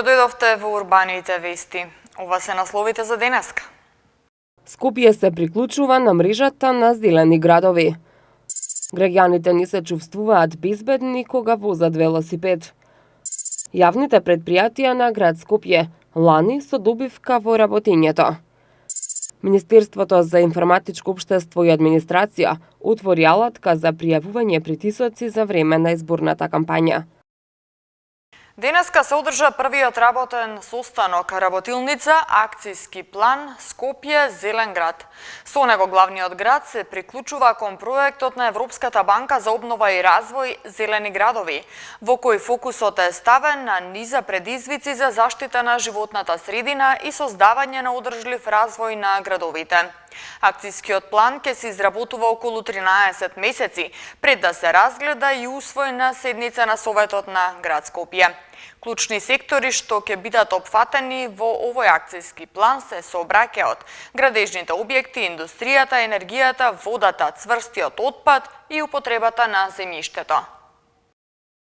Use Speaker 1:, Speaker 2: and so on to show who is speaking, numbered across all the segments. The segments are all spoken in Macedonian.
Speaker 1: Добродојдовте во Урбаните вести. Ова се насловите за денеска.
Speaker 2: Скопје се приклучува на мрежата на зелени градови. Граѓаните не се чувствуваат безбедни кога возат велосипед. Јавните предпријатија на град Скопје лани со добивка во работењето. Министерството за информатичко општество и администрација отвори алатка за пријавување притисоци за време на изборната кампања.
Speaker 1: Денеска се одржа првиот работен состанок работилница Акцијски план Скопје Зелен град. Со него главниот град се приклучува кон проектот на Европската банка за обнова и развој Зелени градови, во кој фокусот е ставен на низа предизвици за заштита на животната средина и создавање на одржлив развој на градовите. Акцијскиот план ќе се изработува околу 13 месеци пред да се разгледа и усвои на седница на Советот на град Скопје. Клучни сектори што ќе бидат опфатени во овој акцијски план се сообраќајот, градежните објекти, индустријата, енергијата, водата, цврстиот отпад и употребата на земјиштето.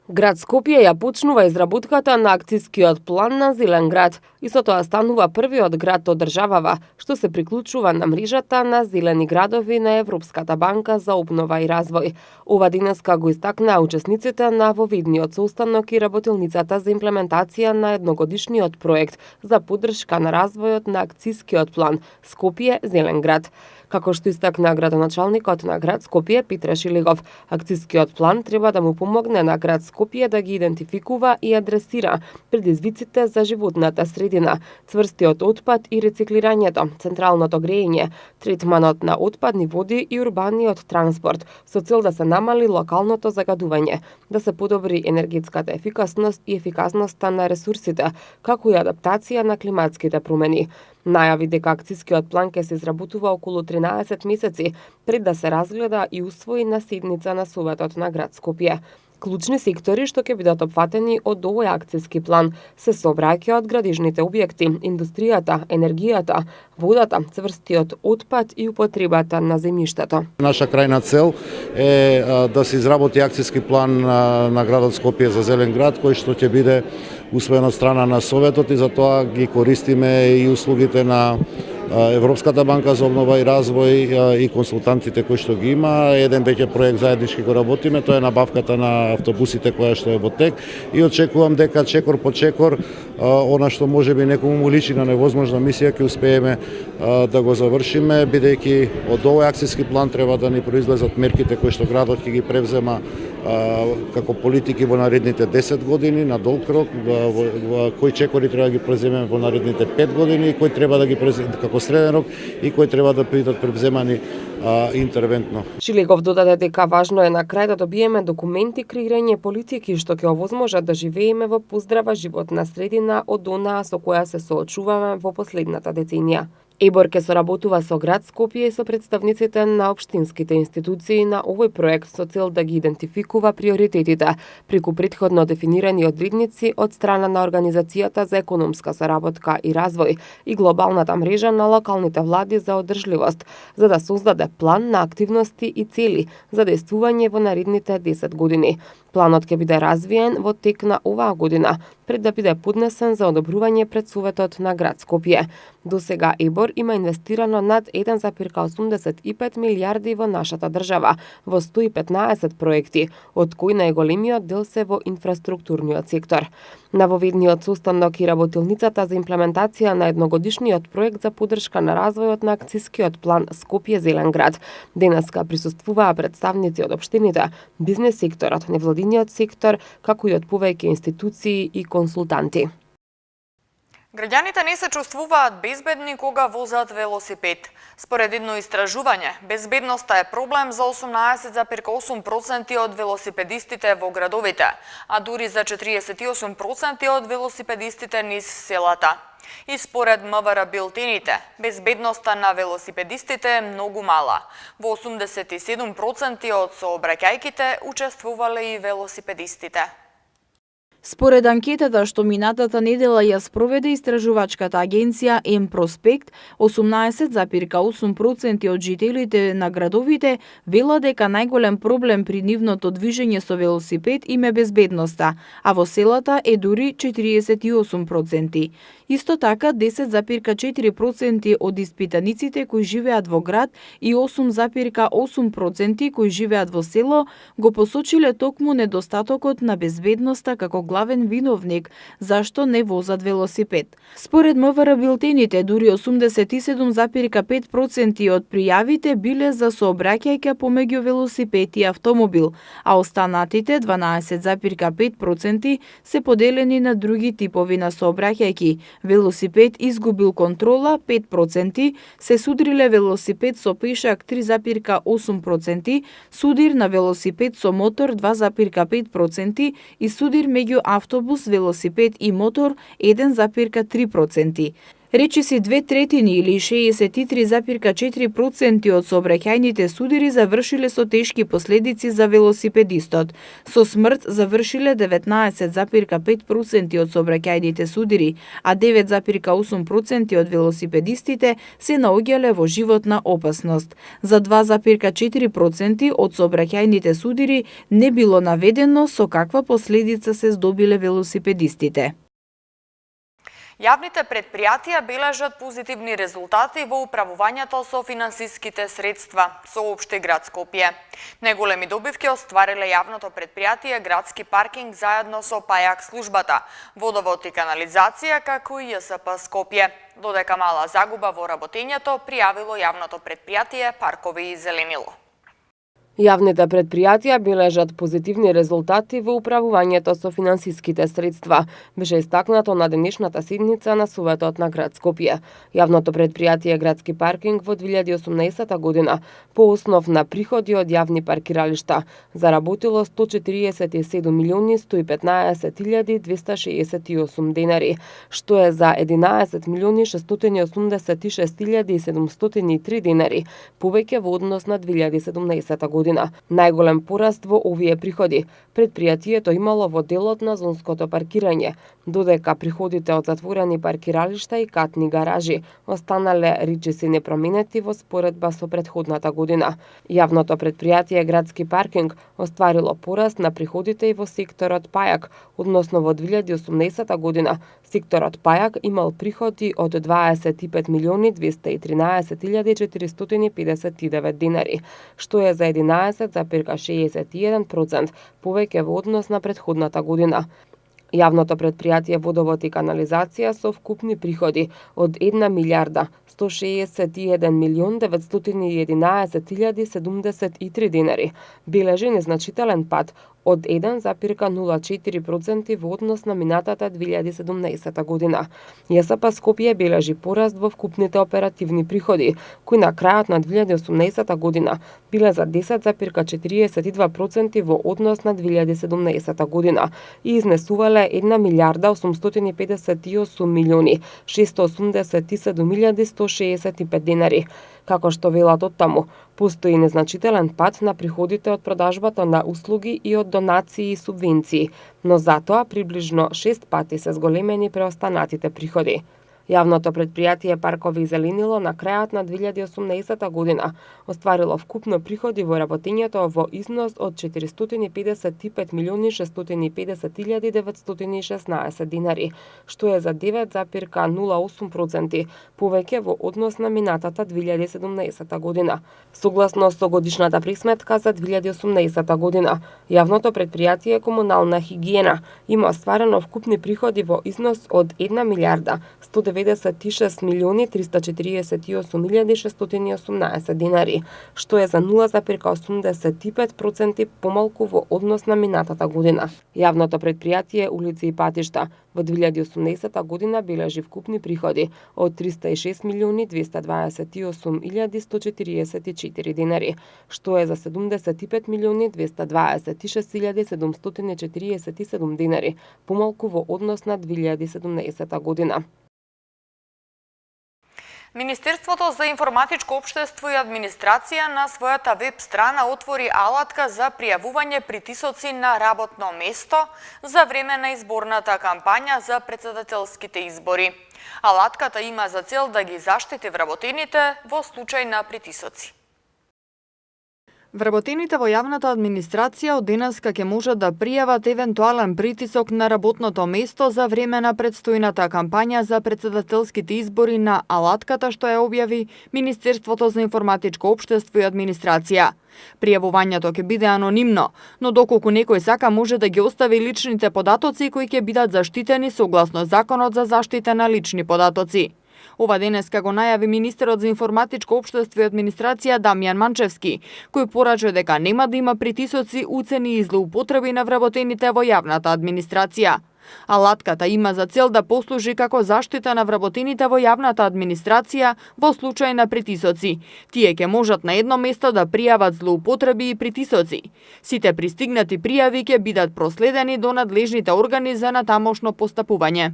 Speaker 2: Град Скопје ја почнува изработката на акцијскиот план на Зелен град и со тоа станува првиот град од државава што се приклучува на мрежата на зелени градови на Европската банка за обнова и развој. Ова денеска го истакнаа учесниците на вовидниот состанок и работилницата за имплементација на едногодишниот проект за поддршка на развојот на акцијскиот план Скопје Зелен град. Како што истакна градоначалникот на град Скопје Петре Шилегов, акцијскиот план треба да му помогне на град Скопје да ги идентификува и адресира предизвиците за животната средина, цврстиот отпад и рециклирањето, централното грејење, третманот на отпадни води и урбаниот транспорт, со цел да се намали локалното загадување, да се подобри енергетската ефикасност и ефикасноста на ресурсите, како и адаптација на климатските промени. Најави дека акцијскиот план ќе се изработува околу 13 месеци пред да се разгледа и усвои на седница на Советот на град Скопје. Клучни сектори што ќе бидат опфатени од овој акцијски план се сообраќајот градежните објекти, индустријата, енергијата, водата, цврстиот отпад и употребата на земјиштето.
Speaker 3: Наша крајна цел е да се изработи акцијски план на градот Скопје за Зелен град, кој што ќе биде усвоен од страна на Советот и затоа ги користиме и услугите на Европската банка за обнова и развој и консултантите кои што ги има. Еден веќе проект заеднички го работиме, тоа е набавката на автобусите која што е во тек и очекувам дека чекор по чекор она што можеби некому му личи на невозможна мисија ќе успееме да го завршиме, бидејќи од овој акцијски план треба да ни произлезат мерките кои што градот ќе ги превзема како политики во наредните 10 години на долг рок, кои чекори треба да ги преземеме во наредните 5 години и кои треба да ги преземеме како среден рок и кои треба да бидат превземани интервентно.
Speaker 2: Шилегов додаде дека важно е на крај да добиеме документи, креирање политики што ќе овозможат да живееме во поздрава животна средина од онаа со која се соочуваме во последната деценија. ЕБОР ќе соработува со град Скопје и со представниците на општинските институции на овој проект со цел да ги идентификува приоритетите преку претходно дефинирани одредници од страна на Организацијата за економска соработка и развој и глобалната мрежа на локалните влади за одржливост, за да создаде план на активности и цели за действување во наредните 10 години. Планот ќе биде развиен во тек на оваа година, пред да биде поднесен за одобрување пред Советот на град Скопје. До сега ЕБОР има инвестирано над 1,85 милијарди во нашата држава, во 115 проекти, од кои најголемиот дел се во инфраструктурниот сектор. На воведниот состанок и работилницата за имплементација на едногодишниот проект за поддршка на развојот на акцијскиот план Скопје Зелен град денеска присуствуваа представници од општините, бизнес секторот, невладиниот сектор, како и од повеќе институции и консултанти.
Speaker 1: Граѓаните не се чувствуваат безбедни кога возат велосипед. Според едно истражување, безбедноста е проблем за 18,8% од велосипедистите во градовите, а дури за 48% од велосипедистите низ селата. И според МВР билтените, безбедноста на велосипедистите е многу мала. Во 87% од сообраќајките учествувале и велосипедистите.
Speaker 4: Според анкетата што минатата недела ја спроведе истражувачката агенција М-Проспект, 18,8% од жителите на градовите велат дека најголем проблем при нивното движење со велосипед им е безбедноста, а во селата е дури 48%. Исто така, 10,4% од испитаниците кои живеат во град и 8,8% кои живеат во село го посочиле токму недостатокот на безбедноста како главен виновник зашто не возат велосипед. Според МВР билтените, дури 87,5% од пријавите биле за сообраќајка помеѓу велосипед и автомобил, а останатите 12,5% се поделени на други типови на сообраќајки. Велосипед изгубил контрола 5%, се судриле велосипед со пешак 3,8%, судир на велосипед со мотор 2,5% и судир меѓу автобус, велосипед и мотор 1,3%. Речиси 2/3 или 63,4% од сообраќајните судири завршиле со тешки последици за велосипедистот. Со смрт завршиле 19,5% од сообраќајните судири, а 9,8% од велосипедистите се наоѓале во животна опасност. За 2,4% од сообраќајните судири не било наведено со каква последица се здобиле велосипедистите.
Speaker 1: Јавните предпријатија бележат позитивни резултати во управувањето со финансиските средства, соопшти град Скопје. Неголеми добивки оствариле јавното предпријатие Градски паркинг заедно со ПАЈАК службата, водовод и канализација, како и ЈСП Скопје. Додека мала загуба во работењето пријавило јавното предпријатие Паркови и зеленило.
Speaker 2: Јавните предпријатија бележат позитивни резултати во управувањето со финансиските средства, беше истакнато на денешната седница на Советот на град Скопје. Јавното предпријатие Градски паркинг во 2018 година по основ на приходи од јавни паркиралишта заработило 147.115.268 денари, што е за 11.686.703 денари повеќе во однос на 2017 година. Најголем пораст во овие приходи предпријатието имало во делот на зонското паркирање, додека приходите од затворени паркиралишта и катни гаражи останале речиси непроменети во споредба со претходната година. Јавното предпријатие Градски паркинг остварило пораст на приходите и во секторот ПАЈАК, односно во 2018 година секторот ПАЈАК имал приходи од 25.213.459 денари, што е за 11,61% повеќе во однос на претходната година. Јавното предпријатие Водовод и канализација со вкупни приходи од 1.61.911.073 денари бележи незначителен пад од 1,04% во однос на минатата 2017 година. ЈСП Скопје бележи пораст во вкупните оперативни приходи, кои на крајот на 2018 година биле за 10,42% во однос на 2017 година и изнесувале 1.688.687.165 денари. Како што велат оттаму, постои незначителен пад на приходите од продажбата на услуги и од донации и субвенции, но затоа приближно 6 пати се зголемени преостанатите приходи. Јавното предпријатие Паркови и зеленило на крајот на 2018 година остварило вкупно приходи во работењето во износ од 455.650.916 денари, што е за 9,08% повеќе во однос на минатата 2017 година. Согласно со годишната пресметка за 2018 година, јавното предпријатие Комунална хигиена има остварено вкупни приходи во износ од 1.196.348.618 денари, што е за 0,85% помалку во однос на минатата година. Јавното предпријатие Улици и патишта во 2018 година бележи вкупни приходи од 306.228.144 денари, што е за 75.226.747 денари, помалку во однос на 2017 година.
Speaker 1: Министерството за информатичко општество и администрација на својата веб страна отвори алатка за пријавување притисоци на работно место за време на изборната кампања за претседателските избори. Алатката има за цел да ги заштити вработените во случај на притисоци.
Speaker 5: Вработените во јавната администрација од денеска ќе можат да пријават евентуален притисок на работното место за време на предстојната кампања за претседателските избори на алатката што ја објави Министерството за информатичко општество и администрација. Пријавувањето ќе биде анонимно, но доколку некој сака може да ги остави личните податоци кои ќе бидат заштитени согласно Законот за заштита на лични податоци. Ова денеска го најави министерот за информатичко општество и администрација Дамјан Манчевски, кој порача дека нема да има притисоци, уцени и злоупотреби на вработените во јавната администрација. Алатката има за цел да послужи како заштита на вработените во јавната администрација во случај на притисоци. Тие ќе можат на едно место да пријават злоупотреби и притисоци. Сите пристигнати пријави ќе бидат проследени до надлежните органи за натамошно постапување.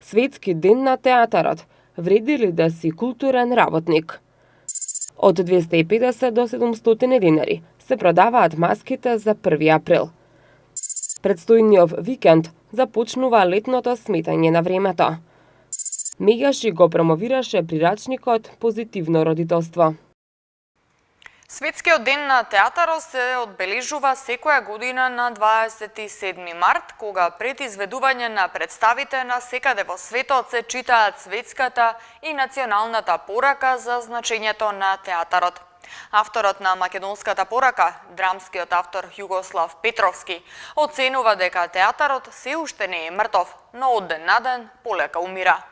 Speaker 2: Светски ден на театарот. Вреди ли да си културен работник? Од 250 до 700 денари се продаваат маските за 1 април. Предстојниот викенд започнува летното сметање на времето. Мегаши го промовираше прирачникот позитивно родителство.
Speaker 1: Светскиот ден на театарот се одбележува секоја година на 27 март, кога пред изведување на представите на секаде во светот се читаат светската и националната порака за значењето на театарот. Авторот на македонската порака, драмскиот автор Југослав Петровски, оценува дека театарот се уште не е мртов, но од ден на ден полека умира.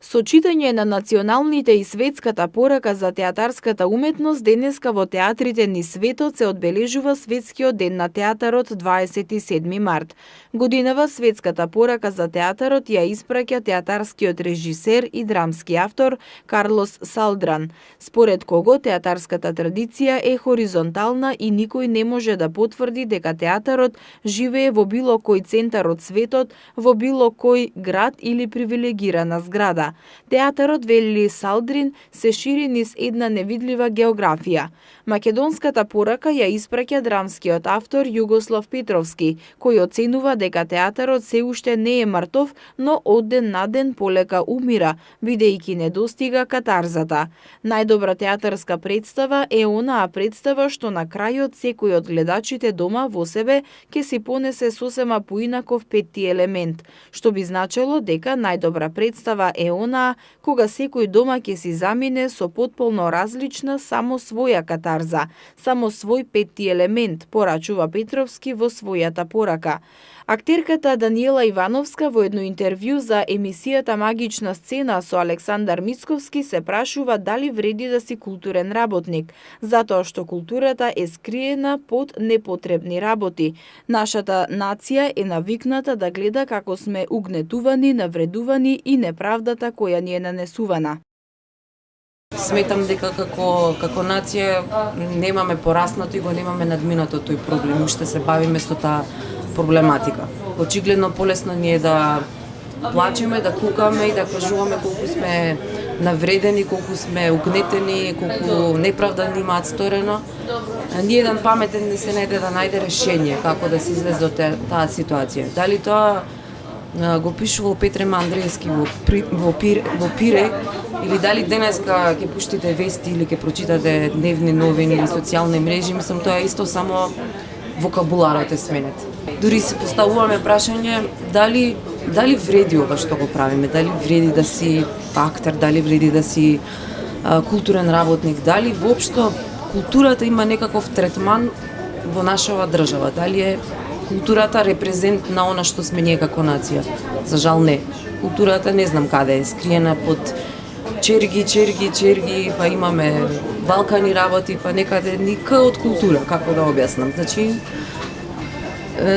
Speaker 4: Со читање на националните и светската порака за театарската уметност, денеска во театрите низ светот се одбележува Светскиот ден на театарот 27 март. Годинава светската порака за театарот ја испраќа театарскиот режисер и драмски автор Карлос Салдран, според кого театарската традиција е хоризонтална и никој не може да потврди дека театарот живее во било кој центар од светот, во било кој град или привилегирана зграда. Театарот, вели Салдрин, се шири низ една невидлива географија. Македонската порака ја испраќа драмскиот автор Југослав Петровски, кој оценува дека театарот се уште не е мртов, но од ден на ден полека умира, бидејќи не достига катарзата. Најдобра театарска представа е онаа представа што на крајот секој од гледачите дома во себе ќе си понесе сосема поинаков петти елемент, што би значело дека најдобра представа е онаа кога секој дома ќе си замине со потполно различна само своја катарза, само свој петти елемент, порачува Петровски во својата порака. Актерката Даниела Ивановска во едно интервју за емисијата Магична сцена со Александар Мицковски се прашува дали вреди да си културен работник, затоа што културата е скриена под непотребни работи. Нашата нација е навикната да гледа како сме угнетувани, навредувани и неправдата која ни е нанесувана.
Speaker 6: Сметам дека како нација немаме пораснато и го немаме надминато тој проблем, уште се бавиме со таа проблематика. Очигледно полесно ни е да плачеме, да кукаме и да кажуваме колку сме навредени, колку сме угнетени, колку неправда ни имаат сторено. Ниеден паметен не се најде да најде решение како да се излезе од таа ситуација. Дали тоа го пишувал Петре Мандреевски во Пире, или дали денеска ќе пуштите вести или ќе прочитате дневни новини или социјални мрежи, мислам тоа е исто, само вокабуларот е сменет. Дури се поставуваме прашање дали вреди ова што го правиме, дали вреди да си актер, дали вреди да си културен работник, дали воопшто културата има некаков третман во нашава држава, дали е културата репрезент на она што сме ние како нација. За жал не. Културата не знам каде е, скриена под черги, па имаме Балкани работи, па некаде ника од култура, како да објаснам. Значи,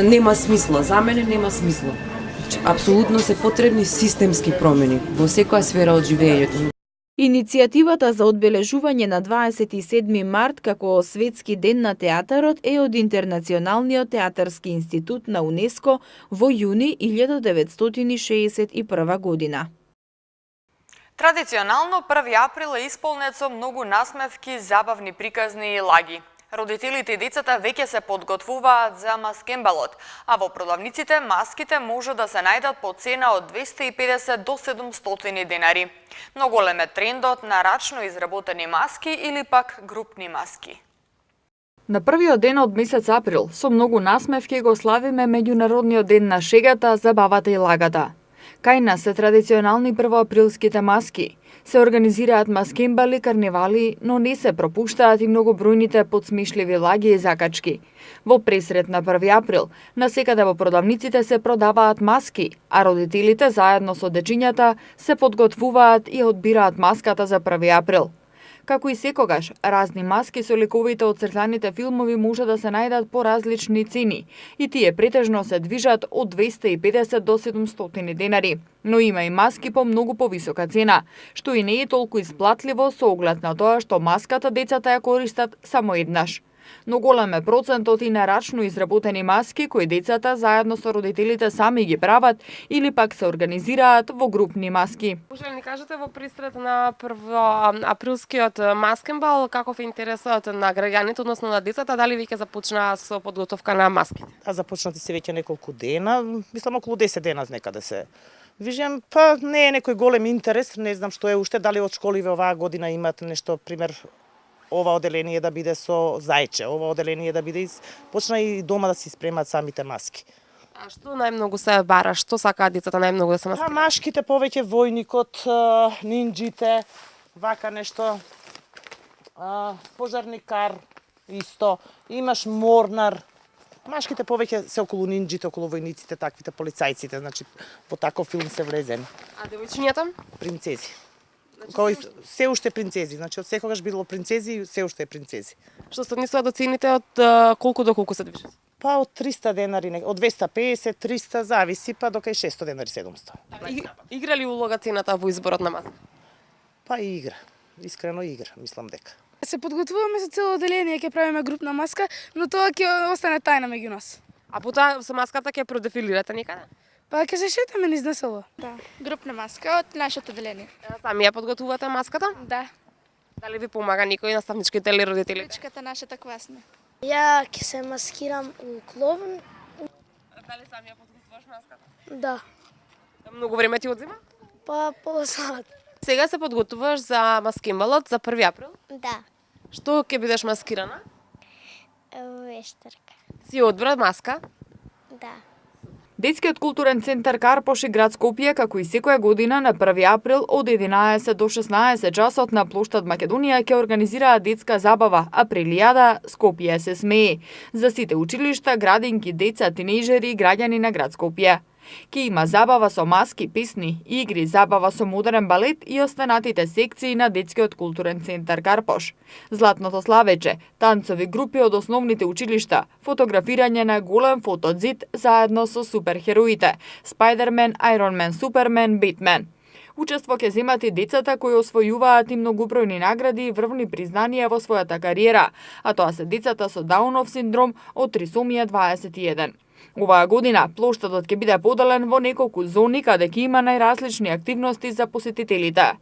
Speaker 6: нема смисла, за мене нема смисла. Апсолутно се потребни системски промени во секоја сфера од живењето.
Speaker 4: Иницијативата за одбележување на 27 март како Светски ден на театарот е од Интернационалниот театарски институт на УНЕСКО во јуни 1961 година.
Speaker 1: Традиционално 1 април е исполнет со многу насмевки, забавни приказни и лаги. Родителите и децата веќе се подготвуваат за маскембалот, а во продавниците маските може да се најдат по цена од 250 до 700 денари. Но голем е трендот на рачно изработени маски или пак групни маски.
Speaker 5: На првиот ден од месец април, со многу насмевки го славиме Меѓународниот ден на шегата, забавата и лагата. Кај нас се традиционални првоаприлските маски. Се организираат маскембали, карневали, но не се пропуштаат и многобројните подсмешливи лаги и закачки. Во пресрет на 1 април, насекаде во продавниците се продаваат маски, а родителите заедно со дечињата се подготвуваат и одбираат маската за 1 април. Како и секогаш, разни маски со ликовите од цртаните филмови може да се најдат по различни цени и тие претежно се движат од 250 до 700 денари. Но има и маски по многу повисока цена, што и не е толку исплатливо со оглед на тоа што маската децата ја користат само еднаш. Но голем е процентот и на рачно изработени маски кои децата заедно со родителите сами ги прават или пак се организираат во групни маски.
Speaker 2: Може ли ни кажете во пресрет на првоаприлскиот маскембал каков е интересот на граѓаните, односно на децата, дали веќе започнаа со подготовка на маските?
Speaker 7: А започнати се веќе неколку дена, мислам околу 10 дена некаде се вижам, па не е некој голем интерес, не знам што е уште, дали од школиве оваа година имат нешто, пример, ова оделение да биде со зајче, ова оделение да биде почна и дома да си спремат самите маски.
Speaker 2: А што најмногу се бара, што сакаат децата најмногу да се маскираат?
Speaker 7: Машките повеќе војникот, нинџите, вака нешто, пожарникар исто, имаш морнар. Машките повеќе се околу нинџите, околу војниците, таквите полицајците, значи во таков филм се влезен.
Speaker 2: А девојчињата?
Speaker 7: Принцези. Кои се уште принцези, значи од секогаш било принцези, се уште е принцези.
Speaker 2: Што се однесува до цените од колку до колку се движат?
Speaker 7: Па од 300 денари, од 250, 300 зависи, па до кај 600 денари 700.
Speaker 2: Игра ли улога цената во изборот на маска?
Speaker 7: Па и игра, искрено игра, мислам дека.
Speaker 8: Се подготвуваме со цело оделение, ќе правиме групна маска, но тоа ќе остане тајна меѓу нас.
Speaker 2: А потоа со маската ќе продефилирате некаде?
Speaker 8: Па ќе се шетаме низ насело.
Speaker 9: Да, групна маска од нашето оделение.
Speaker 2: Сами ја подготвувате маската?
Speaker 9: Да.
Speaker 2: Дали ви помага никој, наставничките или родителите?
Speaker 9: Учката нашата класна.
Speaker 10: Ја ќе се маскирам у клоун.
Speaker 2: Дали сами ја подготвуваш маската?
Speaker 10: Да.
Speaker 2: Многу време ти одзема?
Speaker 10: Па пола сат.
Speaker 2: Сега се подготвуваш за маскембалот за 1 април?
Speaker 10: Да.
Speaker 2: Што ќе бидеш маскирана?
Speaker 10: Вештарка.
Speaker 2: Си одбра маска?
Speaker 10: Да.
Speaker 5: Детскиот културен центар Карпош и град Скопје, како и секоја година на 1 април од 11 до 16 часот на плоштад Македонија ќе организираат детска забава Априлијада Скопје се смее за сите училишта, градинки, деца, тинејжери и граѓани на град Скопје. Ке има забава со маски, песни, игри, забава со модерен балет и останатите секции на Детскиот културен центар Карпош. Златното славече, танцови групи од основните училишта, фотографирање на голем фотозид заедно со суперхероите Спајдермен, Ајронмен, Супермен, Бетмен. Учество ќе земат и децата кои освојуваат и многобројни награди и врвни признанија во својата кариера, а тоа се децата со Даунов синдром од трисомија 21. Оваа година плоштадот ќе биде поделен во неколку зони каде ќе има најразлични активности за посетителите.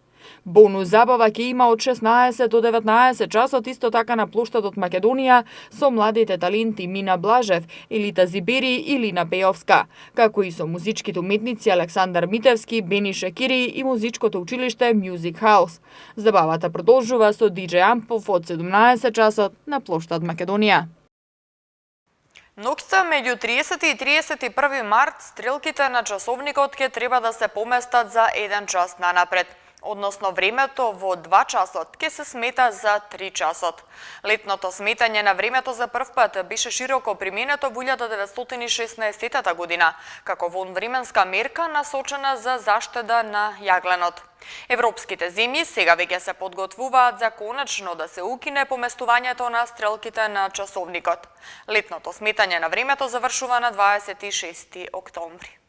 Speaker 5: Бонус забава ќе има од 16 до 19 часот исто така на плоштадот Македонија со младите таленти Мина Блажев, Елита Зибери и Лина Пејовска, како и со музичките уметници Александар Митевски, Бени Шекири и музичкото училиште Music House. Забавата продолжува со DJ Ампов од 17 часот на плоштад Македонија.
Speaker 1: Ноќта меѓу 30 и 31 март стрелките на часовникот ќе треба да се поместат за 1 час нанапред. Односно времето во 2 часот ќе се смета за 3 часот. Летното сметање на времето за прв пат беше широко применето во 1916 година, како вонвременска мерка насочена за заштеда на јагленот. Европските земји сега веќе се подготвуваат за конечно да се укине поместувањето на стрелките на часовникот. Летното сметање на времето завршува на 26 октомври.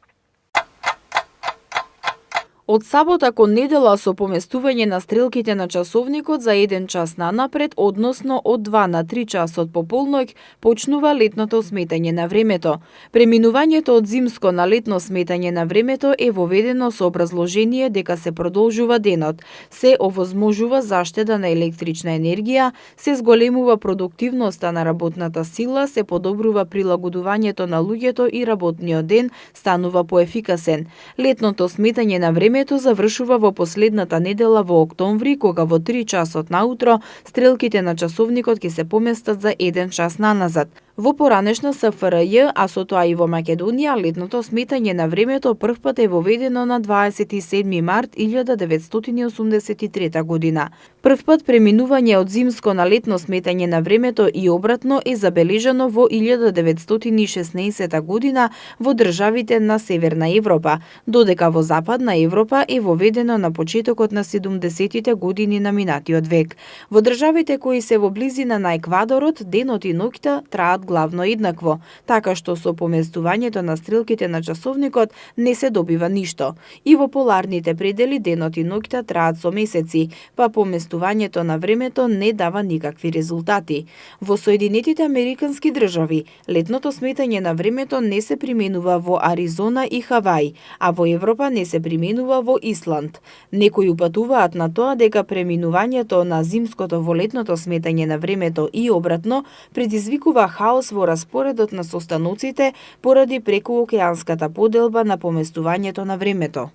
Speaker 4: Од сабота кон недела со поместување на стрелките на часовникот за 1 час нанапред, односно од 2 на 3 часот пополноќ, почнува летното сметање на времето. Преминувањето од зимско на летно сметање на времето е воведено со образложение дека се продолжува денот, се овозможува заштеда на електрична енергија, се зголемува продуктивноста на работната сила, се подобрува прилагодувањето на луѓето и работниот ден станува поефикасен. Летното сметање на времето завршува во последната недела во октомври, кога во 3 часот наутро стрелките на часовникот ќе се поместат за 1 час наназад. Во поранешна СФРЈ, а со тоа и во Македонија, летното сметање на времето првпат е воведено на 27 март 1983 година. Првпат преминување од зимско на летно сметање на времето и обратно е забележано во 1916 година во државите на Северна Европа, додека во Западна Европа е воведено на почетокот на 70-тите години на минатиот век. Во државите кои се во близина на еквадорот, денот и ноќта траат главно еднакво, така што со поместувањето на стрелките на часовникот не се добива ништо. И во поларните предели денот и ноќта траат со месеци, па поместувањето на времето не дава никакви резултати. Во Соединетите Американски држави, летното сметање на времето не се применува во Аризона и Хавај, а во Европа не се применува во Исланд. Некои упатуваат на тоа дека преминувањето на зимското во летното сметање на времето и обратно предизвикува хаос во распоредот на состаноците поради прекуокеанската поделба на поместувањето на времето.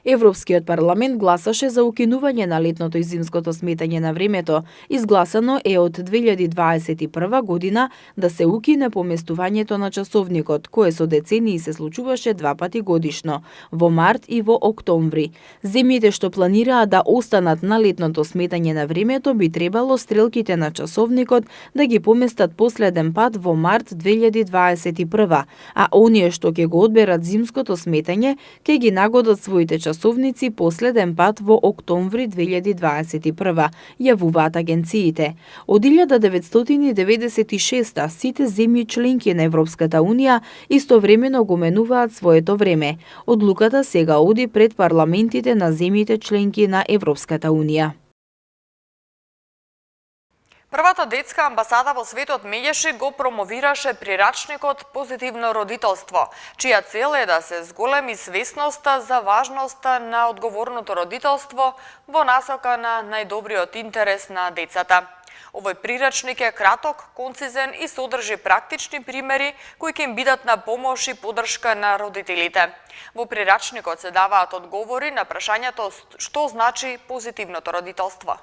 Speaker 4: Европскиот парламент гласаше за укинување на летното и зимското сметање на времето. Изгласано е од 2021 година да се укине поместувањето на часовникот, кое со децении се случуваше 2 пати годишно, во март и во октомври. Земјите што планираат да останат на летното сметање на времето би требало стрелките на часовникот да ги поместат последен пат во март 2021, а оние што ќе го одберат зимското сметање ќе ги нагодат своите часовници последен пат во октомври 2021, јавуваат агенциите. Од 1996 сите земји членки на Европската Унија истовремено го менуваат своето време. Одлуката сега оди пред парламентите на земјите членки на Европската Унија.
Speaker 1: Првата детска амбасада во светот Меѓеши го промовираше прирачникот Позитивно родителство, чија цел е да се зголеми свесноста за важноста на одговорното родителство во насока на најдобриот интерес на децата. Овој прирачник е краток, концизен и содржи практични примери кои ќе им бидат на помош и поддршка на родителите. Во прирачникот се даваат одговори на прашањето што значи позитивното родителство.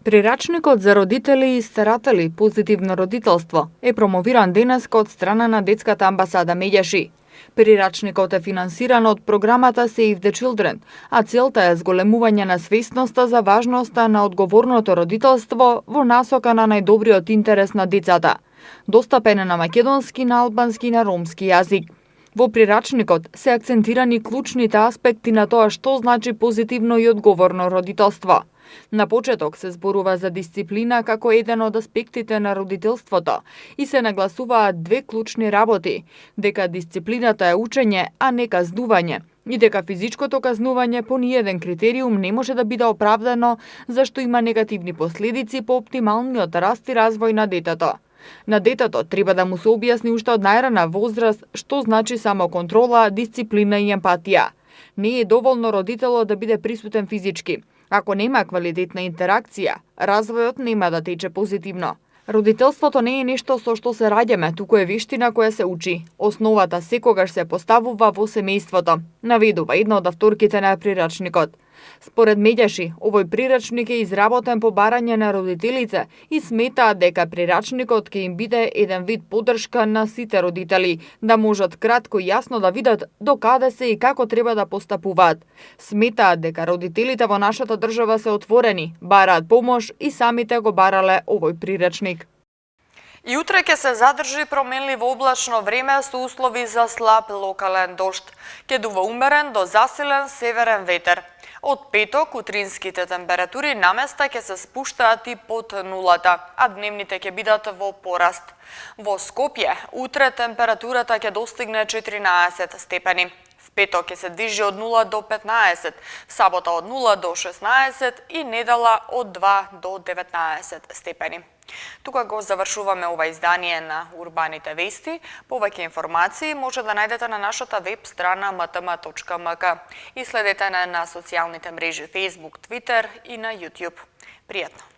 Speaker 5: Прирачникот за родители и старатели Позитивно родителство е промовиран денеска од страна на детската амбасада Меѓеши. Прирачникот е финансиран од програмата Save the Children, а целта е зголемување на свесноста за важноста на одговорното родителство во насока на најдобриот интерес на децата. Достапен е на македонски, на албански и на ромски јазик. Во прирачникот се акцентирани клучните аспекти на тоа што значи позитивно и одговорно родителство. На почеток се зборува за дисциплина како еден од аспектите на родителството и се нагласуваат 2 клучни работи, дека дисциплината е учење, а не казнување, и дека физичкото казнување по ниеден критериум не може да биде оправдано зашто има негативни последици по оптималниот раст и развој на детето. На детето треба да му се објасни уште од најрана возраст што значи самоконтрола, дисциплина и емпатија. Не е доволно родителот да биде присутен физички. Ако нема квалитетна интеракција, развојот нема да тече позитивно. Родителството не е нешто со што се раѓаме, туку е вештина која се учи. Основата секогаш се поставува во семејството, наведува една од авторките на прирачникот. Според Меѓеши, овој прирачник е изработен по барање на родителите и сметаат дека прирачникот ќе им биде еден вид поддршка на сите родители, да можат кратко и јасно да видат до каде се и како треба да постапуваат. Сметаат дека родителите во нашата држава се отворени, бараат помош и самите го барале овој прирачник.
Speaker 1: И утре ќе се задржи променливо облачно време со услови за слаб локален дожд. Ќе дува умерен до засилен северен ветер. Од петок утринските температури на места ќе се спуштаат и под нулата, а дневните ќе бидат во пораст. Во Скопје утре температурата ќе достигне 14 степени. В Петок ќе се движи од 0 до 15, сабота од 0 до 16 и недела од 2 до 19 степени. Тука го завршуваме ова издание на Урбаните вести. Повеќе информации може да најдете на нашата веб страна mtm.mk и следете на социјалните мрежи Facebook, Twitter и на YouTube. Пријатно!